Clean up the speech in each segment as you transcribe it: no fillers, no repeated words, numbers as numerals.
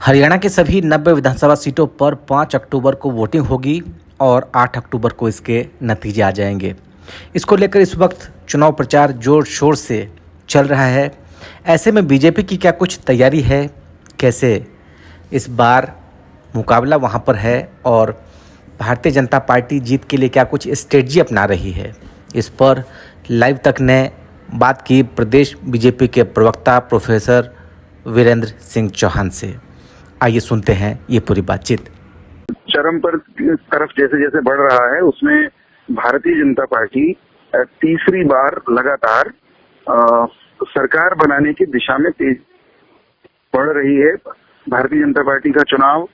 हरियाणा के सभी 90 विधानसभा सीटों पर 5 अक्टूबर को वोटिंग होगी और 8 अक्टूबर को इसके नतीजे आ जाएंगे। इसको लेकर इस वक्त चुनाव प्रचार जोर शोर से चल रहा है। ऐसे में बीजेपी की क्या कुछ तैयारी है, कैसे इस बार मुकाबला वहां पर है और भारतीय जनता पार्टी जीत के लिए क्या कुछ स्ट्रेटजी अपना रही है, इस पर लाइव तक ने बात की प्रदेश बीजेपी के प्रवक्ता प्रोफेसर वीरेंद्र सिंह चौहान से। आइए सुनते हैं ये पूरी बातचीत। चरम पर तरफ जैसे जैसे बढ़ रहा है उसमें भारतीय जनता पार्टी तीसरी बार लगातार सरकार बनाने की दिशा में तेज बढ़ रही है। भारतीय जनता पार्टी का चुनाव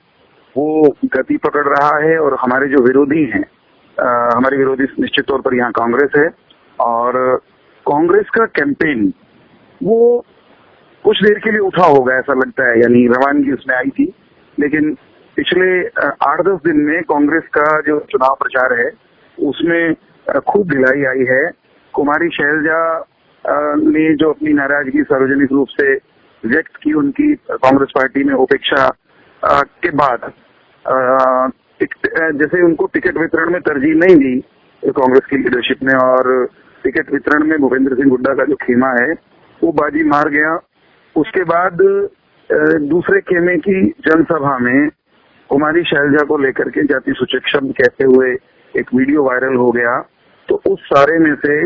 वो गति पकड़ रहा है और हमारे जो विरोधी हैं, हमारे विरोधी निश्चित तौर पर यहाँ कांग्रेस है और कांग्रेस का कैंपेन वो कुछ देर के लिए उठा होगा ऐसा लगता है, यानी रवानगी उसमें आई थी, लेकिन पिछले 8-10 दिन में कांग्रेस का जो चुनाव प्रचार है उसमें खूब ढिलाई आई है। कुमारी शैलजा ने जो अपनी नाराजगी सार्वजनिक रूप से व्यक्त की, उनकी कांग्रेस पार्टी में उपेक्षा के बाद जैसे उनको टिकट वितरण में तरजीह नहीं दी कांग्रेस की लीडरशिप ने और टिकट वितरण में भूपेंद्र सिंह हुड्डा का जो खेमा है वो बाजी मार गया। उसके बाद दूसरे खेमे की जनसभा में कुमारी शैलजा को लेकर के जाति सूचक शब्द कहते हुए एक वीडियो वायरल हो गया। तो उस सारे में से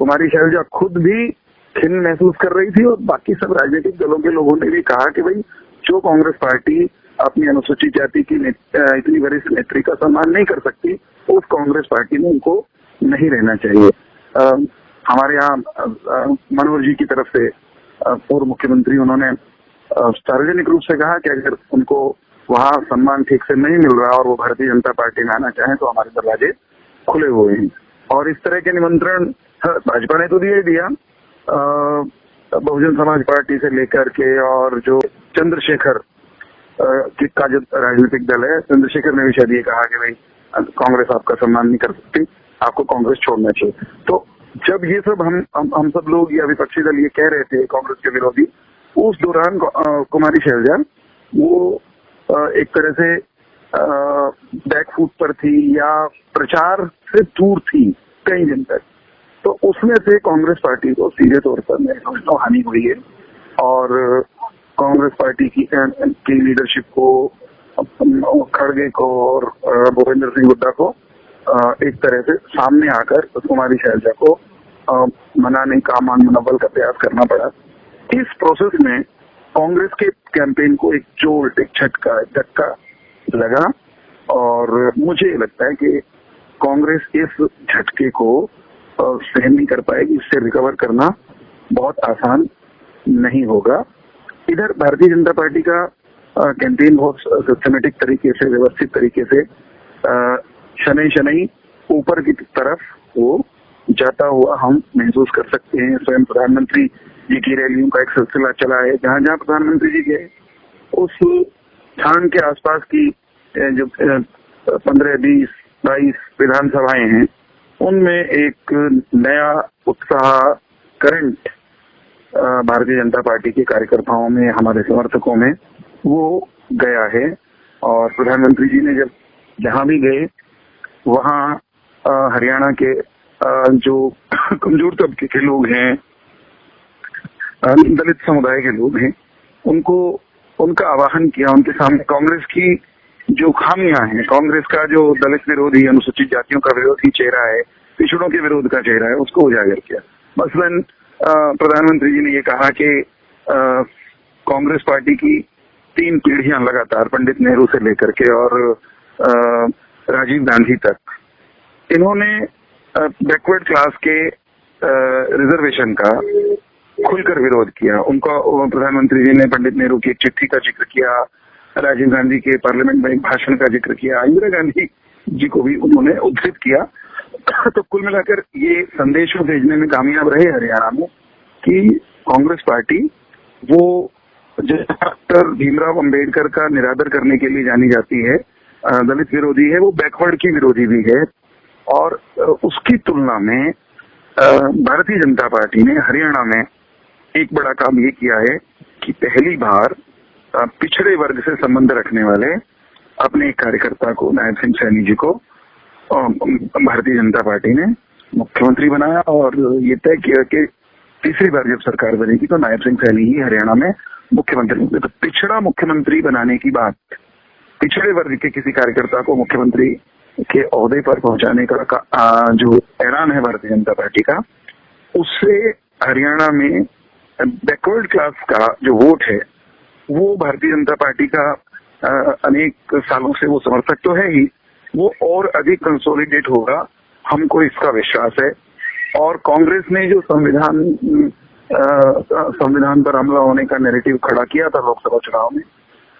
कुमारी शैलजा खुद भी खिन्न महसूस कर रही थी और बाकी सब राजनीतिक दलों के लोगों ने भी कहा कि भाई जो कांग्रेस पार्टी अपनी अनुसूचित जाति की इतनी वरिष्ठ नेत्री का सम्मान नहीं कर सकती, उस कांग्रेस पार्टी में उनको नहीं रहना चाहिए। हमारे यहाँ मनोहर जी की तरफ से पूर्व मुख्यमंत्री, उन्होंने सार्वजनिक रूप से कहा कि अगर उनको वहाँ सम्मान ठीक से नहीं मिल रहा और वो भारतीय जनता पार्टी में आना चाहें तो हमारे दरवाजे खुले हुए हैं। और इस तरह के निमंत्रण भाजपा ने तो दिया ही दिया, बहुजन समाज पार्टी से लेकर के, और जो चंद्रशेखर का जो राजनीतिक दल है, चंद्रशेखर ने भी शायद ये कहा कि भाई कांग्रेस आपका सम्मान नहीं कर सकती, आपको कांग्रेस छोड़ना चाहिए। तो जब ये सब हम सब लोग या विपक्षी दल ये कह रहे थे कांग्रेस के विरोधी, उस दौरान कुमारी शैलजा वो एक तरह से बैकफुट पर थी या प्रचार से दूर थी कई दिन तक। तो उसमें से कांग्रेस पार्टी को सीधे तौर पर मैं समझता हूँ हानि हुई है और कांग्रेस पार्टी की लीडरशिप को, खड़गे को और भूपेंद्र सिंह हुड्डा को एक तरह से सामने आकर कुमारी शैलजा को मनाने का, मनोबल का प्रयास करना पड़ा। इस प्रोसेस में कांग्रेस के कैंपेन को एक जोल्ट, एक झटका, एक धक्का लगा और मुझे लगता है कि कांग्रेस इस झटके को सहन नहीं कर पाएगी, इससे रिकवर करना बहुत आसान नहीं होगा। इधर भारतीय जनता पार्टी का कैंपेन बहुत सिस्टमेटिक तरीके से, व्यवस्थित तरीके से शनई ऊपर की तरफ वो जाता हुआ हम महसूस कर सकते हैं। स्वयं प्रधानमंत्री जी की रैलियों का एक सिलसिला चला है, जहां जहां प्रधानमंत्री जी गए उस स्थान के आसपास की जो 15, 20, 22 विधानसभाएं हैं उनमें एक नया उत्साह, करंट भारतीय जनता पार्टी के कार्यकर्ताओं में, हमारे समर्थकों में वो गया है। और प्रधानमंत्री जी ने जब जहां भी गए वहां हरियाणा के जो कमजोर तबके के लोग हैं, दलित समुदाय के लोग हैं, उनका आह्वान किया, उनके सामने कांग्रेस की जो खामियां हैं, कांग्रेस का जो दलित विरोधी, अनुसूचित जातियों का विरोधी चेहरा है, पिछड़ों के विरोध का चेहरा है, उसको उजागर किया। मसलन प्रधानमंत्री जी ने ये कहा कि कांग्रेस पार्टी की 3 पीढ़ियां लगातार, पंडित नेहरू से लेकर के और राजीव गांधी तक, इन्होंने बैकवर्ड क्लास के रिजर्वेशन का खुलकर विरोध किया। उनका प्रधानमंत्री जी ने पंडित नेहरू की एक चिट्ठी का जिक्र किया, राजीव गांधी के पार्लियामेंट में एक भाषण का जिक्र किया, इंदिरा गांधी जी को भी उन्होंने उद्धृत किया। तो कुल मिलाकर ये संदेश भेजने में कामयाब रहे हरियाणा में कि कांग्रेस पार्टी वो डॉक्टर भीमराव अंबेडकर का निरादर करने के लिए जानी जाती है, दलित विरोधी है, वो बैकवर्ड की विरोधी भी है। और उसकी तुलना में भारतीय जनता पार्टी ने हरियाणा में एक बड़ा काम ये किया है कि पहली बार पिछड़े वर्ग से संबंध रखने वाले अपने एक कार्यकर्ता को, नायब सिंह सैनी जी को, भारतीय जनता पार्टी ने मुख्यमंत्री बनाया और ये तय किया कि तीसरी बार जब सरकार बनेगी तो नायब सिंह सैनी ही हरियाणा में मुख्यमंत्री होंगे। तो पिछड़ा मुख्यमंत्री बनाने की बात, पिछड़े वर्ग के किसी कार्यकर्ता को मुख्यमंत्री के ओहदे पर पहुंचाने का जो ऐलान है भारतीय जनता पार्टी का, उससे हरियाणा में बैकवर्ड क्लास का जो वोट है वो भारतीय जनता पार्टी का अनेक सालों से वो समर्थक तो है ही, वो और अधिक कंसोलिडेट होगा, हमको इसका विश्वास है। और कांग्रेस ने जो संविधान पर हमला होने का नैरेटिव खड़ा किया था लोकसभा चुनाव में,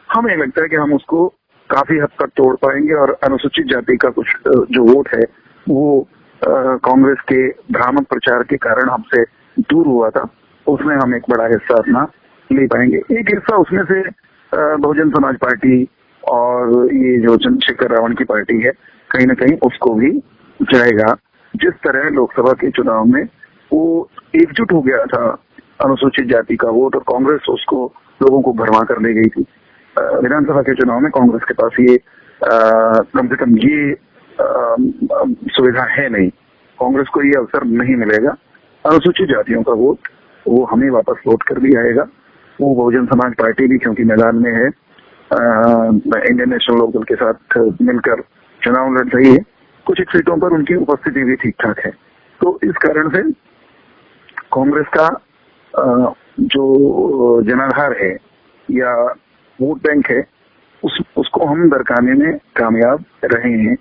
हमें लगता है कि हम उसको काफी हद तक तोड़ पाएंगे और अनुसूचित जाति का कुछ जो वोट है वो कांग्रेस के भ्रामक प्रचार के कारण हमसे दूर हुआ था, उसमें हम एक बड़ा हिस्सा अपना ले पाएंगे। एक हिस्सा उसमें से बहुजन समाज पार्टी और ये जो चंद्रशेखर रावण की पार्टी है, कहीं ना कहीं उसको भी जाएगा। जिस तरह लोकसभा के चुनाव में वो एकजुट हो गया था अनुसूचित जाति का वोट और कांग्रेस उसको लोगों को भरमा कर ले गई थी, विधानसभा के चुनाव में कांग्रेस के पास ये कम से कम ये सुविधा है नहीं, कांग्रेस को ये अवसर नहीं मिलेगा। अनुसूचित जातियों का वोट वो हमें वापस लौट कर भी आएगा। वो बहुजन समाज पार्टी भी क्योंकि मैदान में है, इंडियन नेशनल लोकदल के साथ मिलकर चुनाव लड़ रही है, कुछ एक सीटों पर उनकी उपस्थिति भी ठीक ठाक है। तो इस कारण से कांग्रेस का जो जनाधार है या वोट बैंक है उसको हम दरकाने में कामयाब रहे हैं।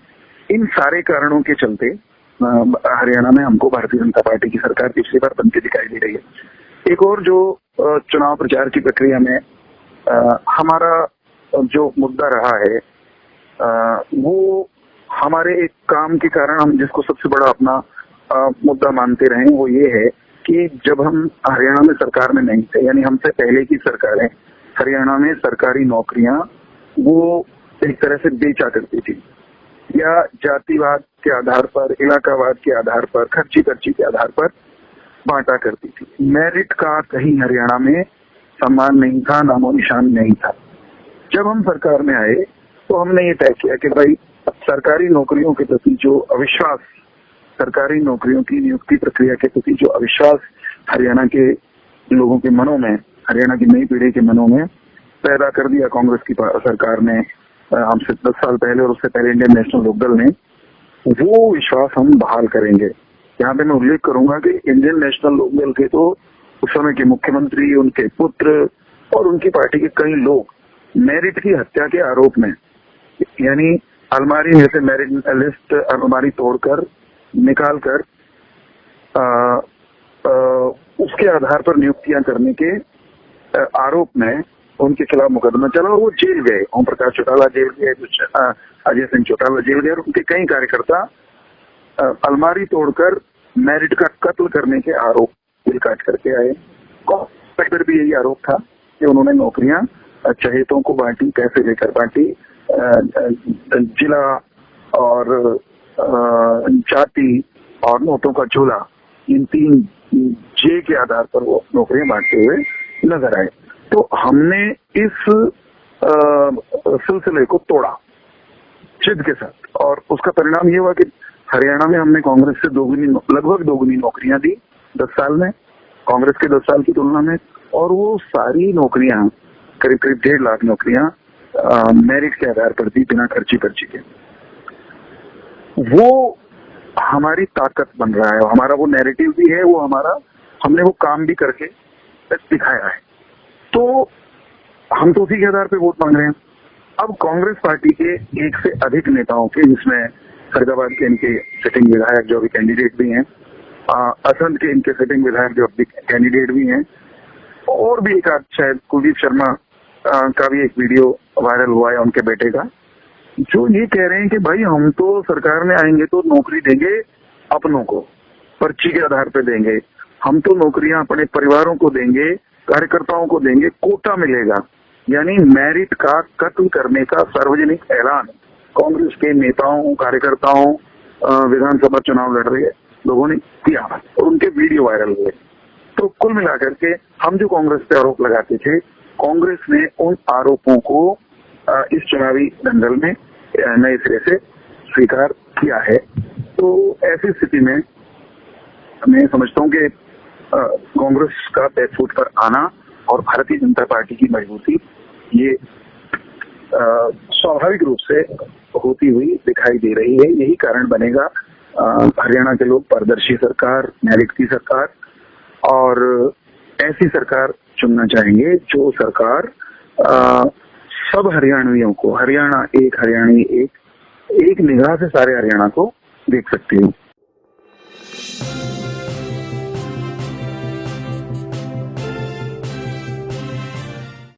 इन सारे कारणों के चलते हरियाणा में हमको भारतीय जनता पार्टी की सरकार पिछली बार बनती दिखाई दे रही है। एक और जो चुनाव प्रचार की प्रक्रिया में हमारा जो मुद्दा रहा है वो हमारे एक काम के कारण हम जिसको सबसे बड़ा अपना मुद्दा मानते रहे वो ये है कि जब हम हरियाणा में सरकार में नहीं थे, यानी हमसे पहले की सरकारें हरियाणा में सरकारी नौकरियां वो एक तरह से बेचा करती थी या जातिवाद के आधार पर, इलाकावाद के आधार पर, खर्ची के आधार पर बांटा करती थी। मेरिट का कहीं हरियाणा में सम्मान नहीं था, नामो निशान नहीं था। जब हम सरकार में आए तो हमने ये तय किया कि भाई सरकारी नौकरियों के प्रति जो अविश्वास, सरकारी नौकरियों की नियुक्ति प्रक्रिया के प्रति जो अविश्वास हरियाणा के लोगों के मनों में, हरियाणा की नई पीढ़ी के मनों में पैदा कर दिया कांग्रेस की सरकार ने हमसे 10 साल पहले और उससे पहले इंडियन नेशनल लोकदल ने, वो विश्वास हम बहाल करेंगे। यहाँ पे मैं उल्लेख करूंगा कि इंडियन नेशनल लोकदल के तो उस समय के मुख्यमंत्री, उनके पुत्र और उनकी पार्टी के कई लोग मेरिट की हत्या के आरोप में, यानी अलमारी में से मेरिट लिस्ट अलमारी तोड़कर निकालकर उसके आधार पर नियुक्तियां करने के आरोप में उनके खिलाफ मुकदमा चला और वो जेल गए। ओम प्रकाश चौटाला जेल गए, अजय सिंह चौटाला जेल गए और उनके कई कार्यकर्ता अलमारी तोड़कर मेरिट का कत्ल करने के आरोप दिल काट करके आए। कांग्रेस पर भी यही आरोप था कि उन्होंने नौकरियां चहेतों को बांटी, पैसे लेकर बांटी, जिला और जाति और नोटों का झोला, इन 3 जे के आधार पर वो नौकरियां बांटते हुए नजर आए। तो हमने इस सिलसिले को तोड़ा जिद के साथ और उसका परिणाम ये हुआ कि हरियाणा में हमने कांग्रेस से लगभग दोगुनी नौकरियां दी 10 साल में, कांग्रेस के 10 साल की तुलना में, और वो सारी नौकरियां करीब 1.5 लाख नौकरियां मेरिट के आधार पर दी, बिना खर्ची पर्ची के। वो हमारी ताकत बन रहा है, हमारा वो नैरेटिव भी है, वो हमारा, हमने वो काम भी करके दिखाया है। तो हम तो उसी के आधार पे वोट मांग रहे हैं। अब कांग्रेस पार्टी के एक से अधिक नेताओं के, जिसमें फरीदाबाद के इनके सिटिंग विधायक जो अभी कैंडिडेट भी हैं, असंध के इनके सिटिंग विधायक जो अभी कैंडिडेट भी हैं, और भी एक आध शायद कुलदीप शर्मा का भी एक वीडियो वायरल हुआ है उनके बेटे का, जो ये कह रहे हैं कि भाई हम तो सरकार में आएंगे तो नौकरी देंगे अपनों को, पर्ची के आधार पर देंगे, हम तो नौकरियां अपने परिवारों को देंगे, कार्यकर्ताओं को देंगे, कोटा मिलेगा। यानी मेरिट का कत्ल करने का सार्वजनिक ऐलान कांग्रेस के नेताओं, कार्यकर्ताओं, विधानसभा चुनाव लड़ रहे लोगों ने किया और उनके वीडियो वायरल हुए। तो कुल मिलाकर के हम जो कांग्रेस पे आरोप लगाते थे कांग्रेस ने उन आरोपों को इस चुनावी दंगल में नए सिरे से स्वीकार किया है। तो ऐसी स्थिति में मैं समझता हूं कि कांग्रेस का बैकफुट पर आना और भारतीय जनता पार्टी की मजबूती ये स्वाभाविक रूप से होती हुई दिखाई दे रही है। यही कारण बनेगा हरियाणा के लोग पारदर्शी सरकार, मेरिट की सरकार और ऐसी सरकार चुनना चाहेंगे जो सरकार सब हरियाणवियों को, हरियाणा एक हरियाणी एक निगाह से सारे हरियाणा को देख सकती हो।